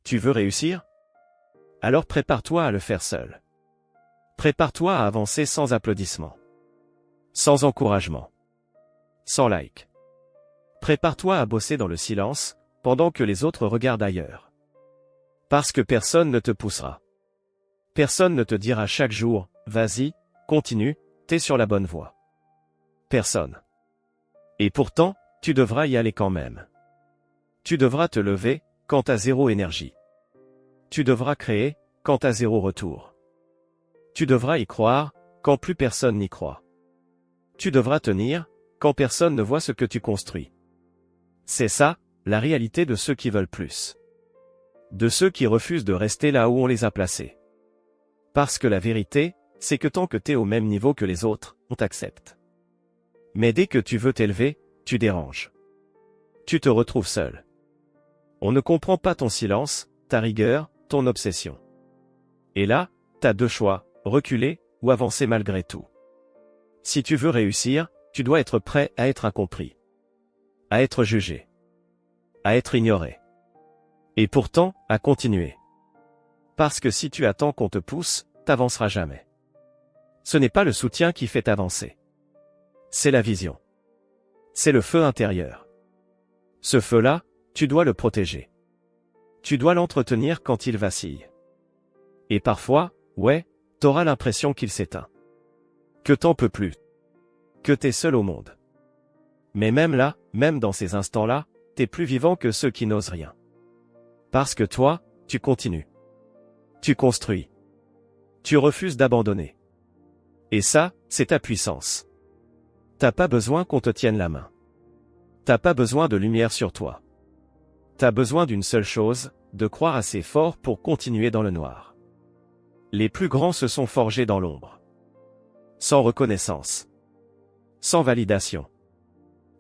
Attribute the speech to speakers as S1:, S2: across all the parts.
S1: Tu veux réussir? Alors prépare-toi à le faire seul. Prépare-toi à avancer sans applaudissements. Sans encouragement. Sans like. Prépare-toi à bosser dans le silence, pendant que les autres regardent ailleurs. Parce que personne ne te poussera. Personne ne te dira chaque jour, vas-y, continue, t'es sur la bonne voie. Personne. Et pourtant, tu devras y aller quand même. Tu devras te lever, quand t'as zéro énergie. Tu devras créer, quand t'as zéro retour. Tu devras y croire, quand plus personne n'y croit. Tu devras tenir, quand personne ne voit ce que tu construis. C'est ça, la réalité de ceux qui veulent plus. De ceux qui refusent de rester là où on les a placés. Parce que la vérité, c'est que tant que t'es au même niveau que les autres, on t'accepte. Mais dès que tu veux t'élever, tu déranges. Tu te retrouves seul. On ne comprend pas ton silence, ta rigueur, ton obsession. Et là, t'as deux choix, reculer, ou avancer malgré tout. Si tu veux réussir, tu dois être prêt à être incompris. À être jugé. À être ignoré. Et pourtant, à continuer. Parce que si tu attends qu'on te pousse, t'avanceras jamais. Ce n'est pas le soutien qui fait avancer. C'est la vision. C'est le feu intérieur. Ce feu-là, tu dois le protéger. Tu dois l'entretenir quand il vacille. Et parfois, ouais, t'auras l'impression qu'il s'éteint. Que t'en peux plus. Que t'es seul au monde. Mais même là, même dans ces instants-là, t'es plus vivant que ceux qui n'osent rien. Parce que toi, tu continues. Tu construis. Tu refuses d'abandonner. Et ça, c'est ta puissance. T'as pas besoin qu'on te tienne la main. T'as pas besoin de lumière sur toi. T'as besoin d'une seule chose, de croire assez fort pour continuer dans le noir. Les plus grands se sont forgés dans l'ombre. Sans reconnaissance. Sans validation.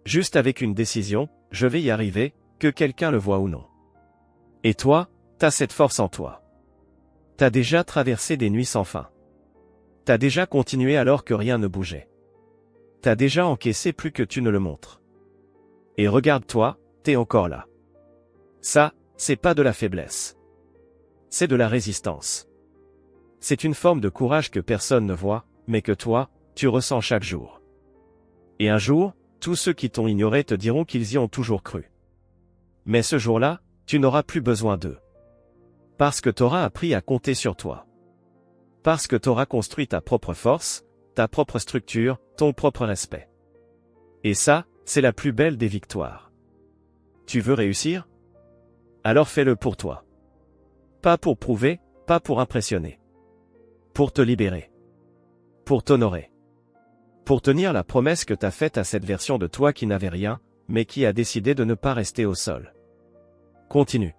S1: Juste avec une décision, je vais y arriver, que quelqu'un le voit ou non. Et toi, t'as cette force en toi. T'as déjà traversé des nuits sans fin. T'as déjà continué alors que rien ne bougeait. T'as déjà encaissé plus que tu ne le montres. Et regarde-toi, t'es encore là. Ça, c'est pas de la faiblesse. C'est de la résistance. C'est une forme de courage que personne ne voit, mais que toi, tu ressens chaque jour. Et un jour, tous ceux qui t'ont ignoré te diront qu'ils y ont toujours cru. Mais ce jour-là, tu n'auras plus besoin d'eux. Parce que t'auras appris à compter sur toi. Parce que t'auras construit ta propre force, ta propre structure, ton propre respect. Et ça, c'est la plus belle des victoires. Tu veux réussir? Alors fais-le pour toi. Pas pour prouver, pas pour impressionner. Pour te libérer. Pour t'honorer. Pour tenir la promesse que t'as faite à cette version de toi qui n'avait rien, mais qui a décidé de ne pas rester au sol. Continue.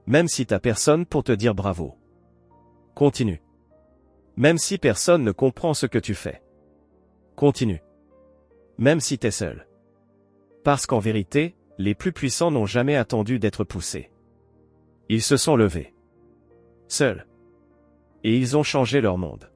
S1: Même si t'as personne pour te dire bravo. Continue. Même si personne ne comprend ce que tu fais. Continue. Même si t'es seul. Parce qu'en vérité, les plus puissants n'ont jamais attendu d'être poussés. Ils se sont levés. Seuls. Et ils ont changé leur monde.